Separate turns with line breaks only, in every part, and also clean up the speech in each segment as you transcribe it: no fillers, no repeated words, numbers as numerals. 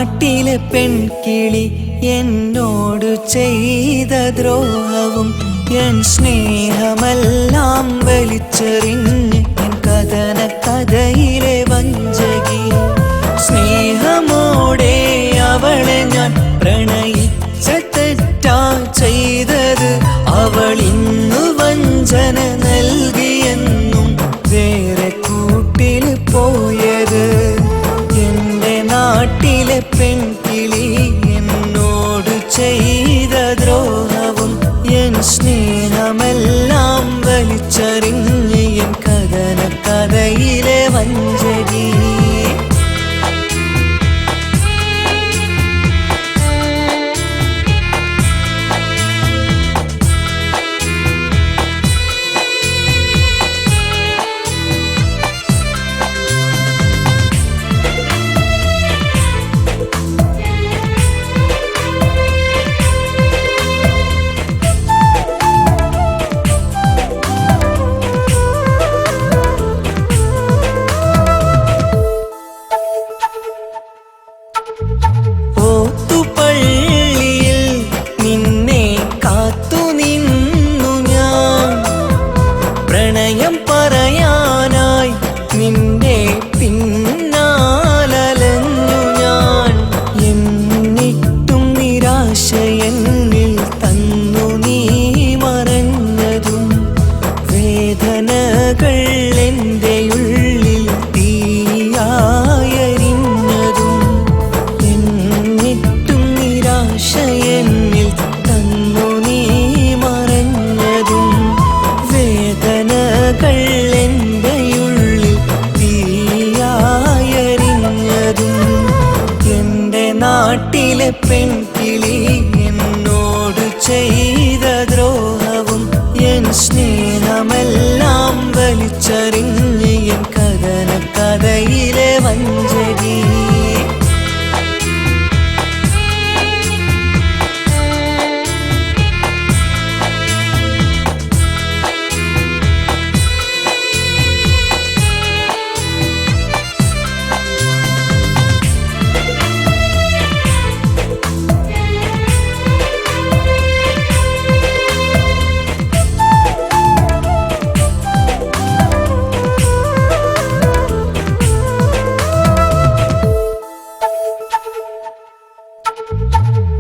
നാട്ടിലെ പെൺകിളി എന്നോട് ചെയ്ത ദ്രോഹവും എൻ സ്നേഹമെല്ലാം വലിച്ചെറിഞ്ഞ് എൻ കഥന കഥയിലെ വഞ്ചകി. സ്നേഹമോടെ അവളെ ഞാൻ പ്രണയിച്ച തെറ്റാ ചെയ്തത്. അവൾ ഇന്നു വഞ്ചന നൽകിയെന്നും വേറെ കൂട്ടിൽ പോയത്. എൻ്റെ നാട്ടിലെ പെൺകിളി എന്നോട് ചെയ്ത ദ്രോഹവും എൻ സ്നേഹമെല്ലാം വലിച്ചെറിഞ്ഞ് എൻ കഥന കഥയിലെ വഞ്ചകി. ഓത്തുപള്ളിയിൽ നിന്നെ കാത്തു നിന്നു ഞാൻ. പ്രണയം പറയാനായി നിന്റെ പിന്നാലലഞ്ഞു ഞാൻ. എന്നിട്ടും നിരാശ എന്നിൽ തന്നു നീ മറഞ്ഞതും വേദനകൾ എൻ്റെ ഉള്ളിൽ തീയായരിഞ്ഞതും. എന്നിട്ടും നിരാശ എന്നിൽ തന്നു നീ മറഞ്ഞതും വേദനകൾ എൻ്റെ ഉള്ളിൽ തീയായരിഞ്ഞതും. എൻ്റെ നാട്ടിലെ പെൺകിളി എന്നോട് ചെയ്ത ദ്രോഹവും എൻ സ്നേഹമെല്ലാം വലിച്ചെറിഞ്ഞ് എൻ കഥന കഥയിലെ വഞ്ചകി.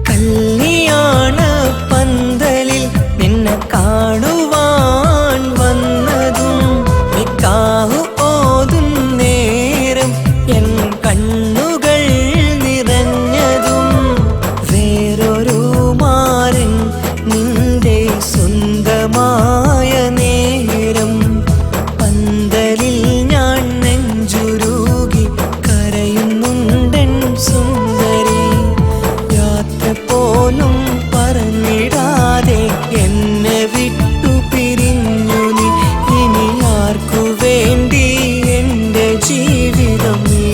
കല്യാണ പന്തലിൽ നിന്നെ കാണുവാൻ വന്നതും നിക്കാഹ് ഓതും നേരം എൻ കണ്ണുകൾ നിറഞ്ഞതും വേറൊരു മാരൻ നിന്റെ സ്വന്തമായ നേരം പന്തലിൽ ഞാൻ നെഞ്ചുരുകി കരയുന്നുണ്ടൻ സുന്ദരി. യാത്ര പോലും പറഞ്ഞിടാതെ എന്നെ വിട്ടു പിരിഞ്ഞു നീ. ഇനി ആർക്കു വേണ്ടി എൻ്റെ ജീവിതം ഈ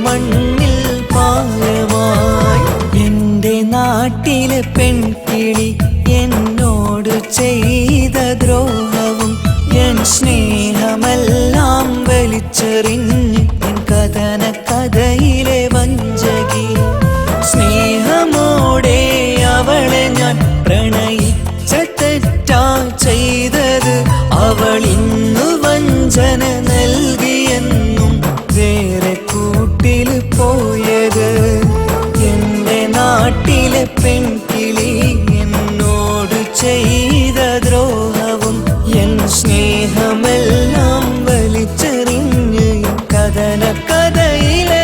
മണ്ണിൽ പാഴമായി. എൻ്റെ നാട്ടിലെ പെൺകിളി എന്നോട് ചെയ്ത ദ്രോഹവും എൻ സ്നേഹമെല്ലാം വലിച്ചെറിഞ്ഞ് എൻ കഥന കഥയിലെ വഞ്ചകി. സ്നേഹമോടെ അവളെ ഞാൻ പ്രണയിച്ച തെറ്റാ ചെയ്തത്. അവൾ ഇന്നു വഞ്ചന നൽകിയെന്നും വേറെ കൂട്ടിൽ പോയത്. എൻ്റെ നാട്ടിലെ പെൺകിളി എന്നോട് ചെയ്ത ദ്രോഹവും എൻ സ്നേഹമെല്ലാം വലിച്ചെറിഞ്ഞ് കഥന കഥയിലെ